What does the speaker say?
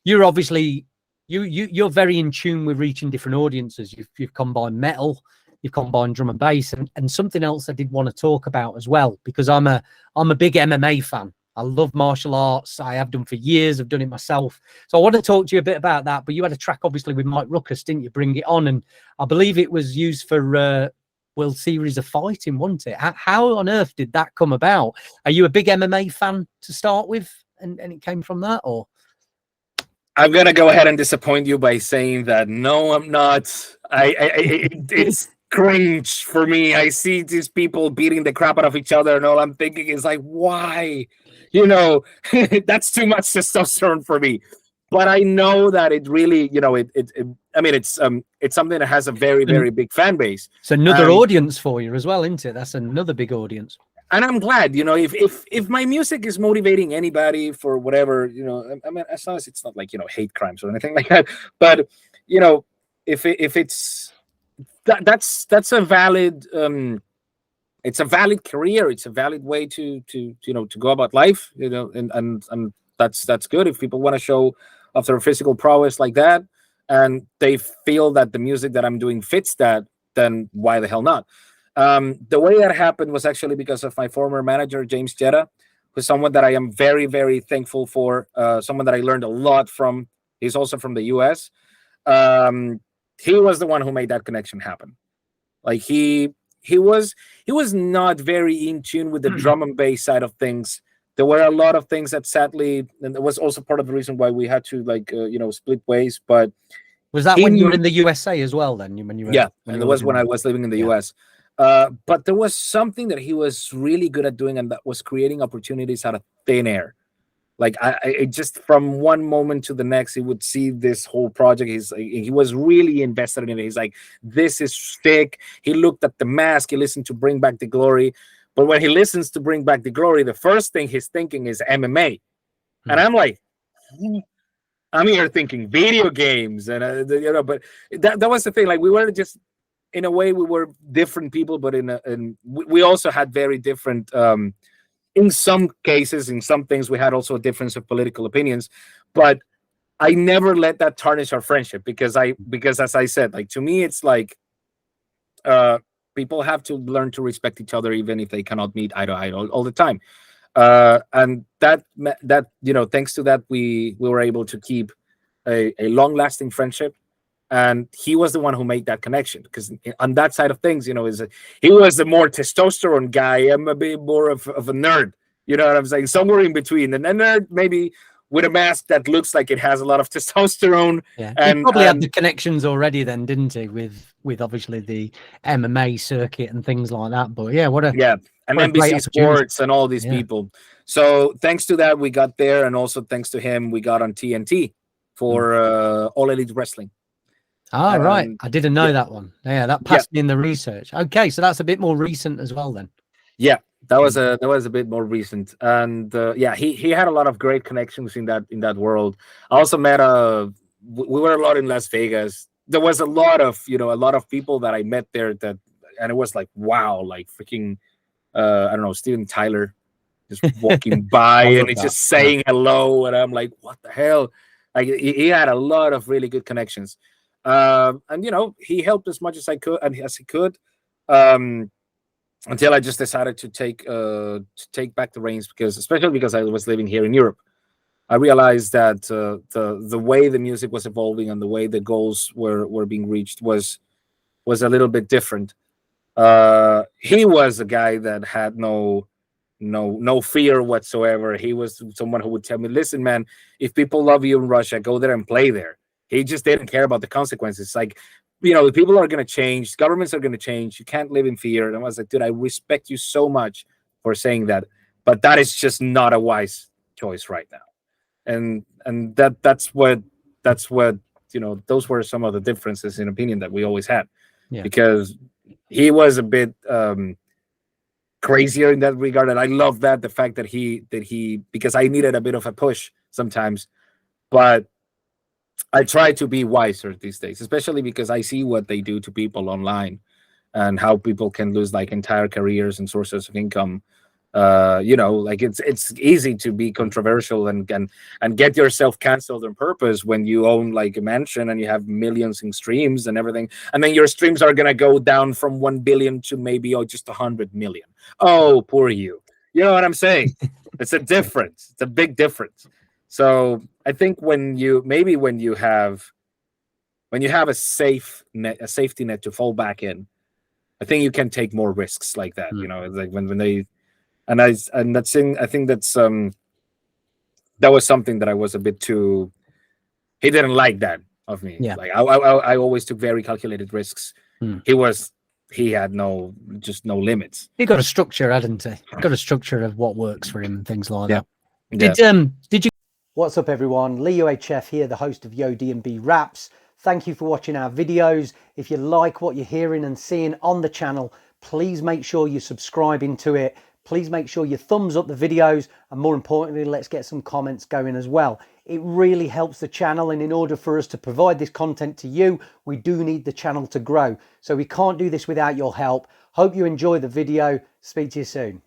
you're obviously you're very in tune with reaching different audiences. You've combined metal, you've combined drum and bass, and something else I did want to talk about as well, because I'm a big MMA fan. I love martial arts. I have done for years. I've done it myself. So I want to talk to you a bit about that. But you had a track, obviously, with Mike Ruckus, didn't you? Bring It On. And I believe it was used for World Series of Fighting, wasn't it? How on earth did that come about? Are you a big MMA fan to start with? And it came from that, or? I'm going to go ahead and disappoint you by saying that, no, I'm not. It's cringe for me. I see these people beating the crap out of each other, and all I'm thinking is like, why? That's too much testosterone for me. But I know that it really, it's something that has a very, very big fan base. It's another audience for you as well, isn't it? That's another big audience. And I'm glad, if my music is motivating anybody for whatever, I mean, as long as it's not like, hate crimes or anything like that. But, if it's that's a valid, it's a valid career. It's a valid way to go about life, and that's good. If people want to show off their physical prowess like that, and they feel that the music that I'm doing fits that, then why the hell not? The way that happened was actually because of my former manager, James Jetta, who's someone that I am very, very thankful for, someone that I learned a lot from. He's also from the US. He was the one who made that connection happen. Like he was not very in tune with the drum and bass side of things. There were a lot of things that sadly, and it was also part of the reason why we had to split ways. But was that when you were in the USA as well? Then when you were, and it was when I was living in the US. But there was something that he was really good at doing, and that was creating opportunities out of thin air. Like I just from one moment to the next, he would see this whole project. He was really invested in it. He's like, this is thick. He looked at the mask. He listened to Bring Back the Glory. But when he listens to Bring Back the Glory, the first thing he's thinking is MMA. And I'm like, I'm here thinking video games. And, but that was the thing. Like we were just, in a way, we were different people, but we also had very different, in some cases, in some things, we had also a difference of political opinions. But I never let that tarnish our friendship because as I said, like to me, it's like people have to learn to respect each other, even if they cannot meet eye to eye all the time. And that thanks to that, we were able to keep a long-lasting friendship. And he was the one who made that connection, because on that side of things, he was the more testosterone guy. I'm a bit more of a nerd. You know what I'm saying? Somewhere in between. And a nerd maybe with a mask that looks like it has a lot of testosterone. Yeah, and he probably had the connections already then, didn't he? With obviously the MMA circuit and things like that. But yeah, and NBC Sports and all these people. So thanks to that, we got there, and also thanks to him, we got on TNT for All Elite Wrestling. Ah, right. I didn't know that one. Yeah, that passed me in the research. Okay, so that's a bit more recent as well then. Yeah, that was a bit more recent. And he had a lot of great connections in that world. I also met we were a lot in Las Vegas. There was a lot of people that I met there and it was like, wow, like freaking I don't know, Steven Tyler just walking by and he's just saying hello, and I'm like, what the hell? Like he had a lot of really good connections. And he helped as much as he could, until I just decided to take back the reins, especially because I was living here in Europe. I realized that the way the music was evolving and the way the goals were being reached was a little bit different. He was a guy that had no fear whatsoever. He was someone who would tell me, listen, man, if people love you in Russia, go there and play there. He just didn't care about the consequences. Like, the people are going to change. Governments are going to change. You can't live in fear. And I was like, dude, I respect you so much for saying that, but that is just not a wise choice right now. And that's what those were some of the differences in opinion that we always had, because he was a bit crazier in that regard. And I love the fact that he because I needed a bit of a push sometimes, but I try to be wiser these days, especially because I see what they do to people online and how people can lose like entire careers and sources of income Like it's easy to be controversial and get yourself canceled on purpose when you own like a mansion and you have millions in streams and everything, and then your streams are gonna go down from 1 billion to maybe just 100 million. Oh, poor you. You know what I'm saying? It's a difference. It's a big difference. So I think when you have a safety net to fall back in, I think you can take more risks like that. It's like when they. I think that's that was something that I was a bit too. He didn't like that of me. Yeah. Like I always took very calculated risks. He had no limits. He got a structure, hadn't he? Got a structure of what works for him and things like that. Yeah. Did you? What's up, everyone? Lee UHF here, the host of DNB Wraps. Thank you for watching our videos. If you like what you're hearing and seeing on the channel, please make sure you're subscribing to it. Please make sure you thumbs up the videos, and more importantly, let's get some comments going as well. It really helps the channel, and in order for us to provide this content to you, we do need the channel to grow. So we can't do this without your help. Hope you enjoy the video. Speak to you soon.